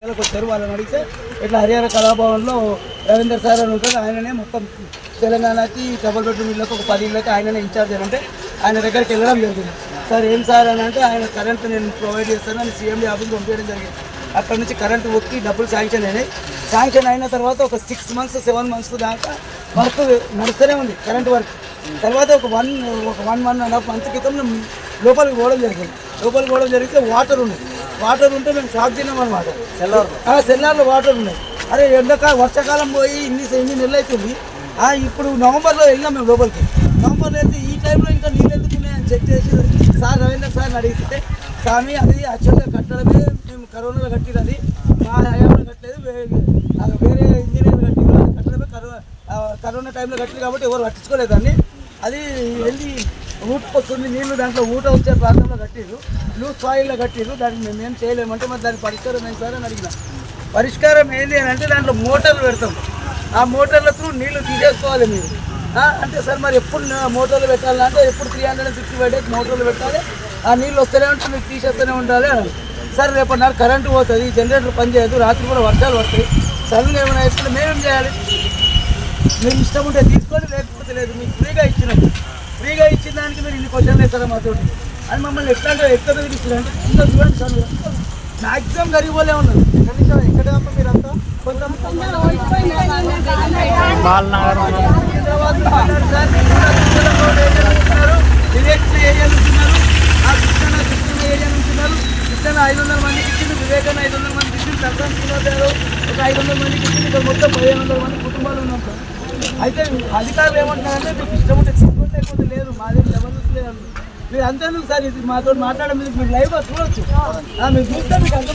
వచ్చారు. వాళ్ళని అడిగితే ఇట్లా హరిహర కళాభవన్లో రవీందర్ సార్ అని ఉంటుంది. ఆయననే మొత్తం తెలంగాణకి డబుల్ బెడ్రూమ్ ఇళ్ళకి ఒక 10 ఇళ్ళకి ఆయననే ఇన్ఛార్జ్ అని అంటే ఆయన దగ్గరికి వెళ్ళడం జరిగింది. సార్ ఏం సార్ అని అంటే ఆయన కరెంట్ నేను ప్రొవైడ్ చేస్తాను అని సీఎండీ ఆఫీస్కి పంపించడం జరిగింది. అక్కడ నుంచి కరెంటు ఒక్కి డబ్బులు శాంక్షన్ అయినాయి. శాంక్షన్ అయిన తర్వాత ఒక 6 months 7 months దాకా వర్క్ నడుస్తూనే ఉంది కరెంట్ వర్క్. తర్వాత ఒక 1.5 month క్రితం లోపలికి పోవడం జరిగింది. లోపలికి పోవడం జరిగితే వాటర్ ఉంది. వాటర్ ఉంటే మేము షాక్ తిన్నాం అనమాట. సెల్లార్లో వాటర్ ఉన్నాయి. అరే వర్షాకాలం పోయి ఇన్ని నెలలు అవుతుంది. ఇప్పుడు నవంబర్లో వెళ్ళినాం మేము లోపలికి. నవంబర్లో వెళ్తే ఈ టైంలో ఇంకా నీళ్ళు ఎందుకున్నాయని చెక్ చేసి సార్ రవీంద్ర సార్ని అడిగితే స్వామి అది యాక్చువల్గా కట్టడమే మేము కరోనాలో కట్టిరు, అది మా హయాంలో కట్టలేదు, వేరే ఇంజనీర్ కట్టిరు, అది కట్టడమే కరోనా టైంలో కట్టిరు కాబట్టి ఎవరు పట్టించుకోలేదని. అది వెళ్ళి ఊటుకొస్తుంది నీళ్ళు, దాంట్లో ఊట వచ్చే ప్రాంతంలో కట్టిరు, లూజ్ సాయిల్లో కట్టిరు, దానికి మేము ఏం చేయలేమంటే మరి దానికి పరిష్కారం ఏంటి సార్ అని అడిగిన. పరిష్కారం ఏంటి అని అంటే దాంట్లో మోటార్లు పెడతాం, ఆ మోటార్ల త్రూ నీళ్లు తీసేసుకోవాలి మీరు అంటే. సార్ మరి ఎప్పుడు మోటార్లు పెట్టాలంటే ఎప్పుడు 365 days మోటార్లు పెట్టాలి, ఆ నీళ్ళు వస్తూనే ఉంటే మీరు తీసేస్తూనే ఉండాలి అని. సార్ రేపటి నాడు కరెంటు పోతుంది, జనరేటర్ పనిచేయదు, రాత్రి కూడా వర్షాలు పడతాయి, సడన్గా ఏమైనా ఇప్పుడు మేమేం చేయాలి? మీరు ఇష్టం ఉంటే తీసుకొని, లేకపోతే లేదు. మీకు ఫ్రీగా ఇచ్చినట్టు, ఫ్రీగా ఇచ్చిన దానికి మీరు ఇన్ని క్వశ్చన్లు వేస్తారా మాతో అని మమ్మల్ని ఎట్లా ఇస్తున్నారంటే ఇంకా చూడండి సార్, మ్యాక్సిమం గరీబోలే ఉన్నారు. ఎక్కడ మీరంతా కొంచెం వివేక్ ఏరియా నుంచున్నారు, ఆ కృష్ణ ఏరియా నుంచున్నారు. కృష్ణ 500 మందికి ఇచ్చింది, వివేకాన్ని 500 మందికి ఇచ్చింది, సంక్రాంతి శ్రీనివాసరావు ఒక 500 మందికి ఇచ్చింది. ఇక్కడ మొత్తం 1500 మంది కుటుంబాలు ఉన్నాం సార్. అయితే అధికారులు ఏమంటున్నారంటే మీకు ఇష్టం ఉంటే తీసుకోండి, లేకపోతే లేదు, మాదే జబర్దస్త్ లేదు. మీరు అంతేందుకు సార్ ఇది మాతో మాట్లాడే మీరు లైవ్గా చూడొచ్చు, మీరు చూస్తే మీకు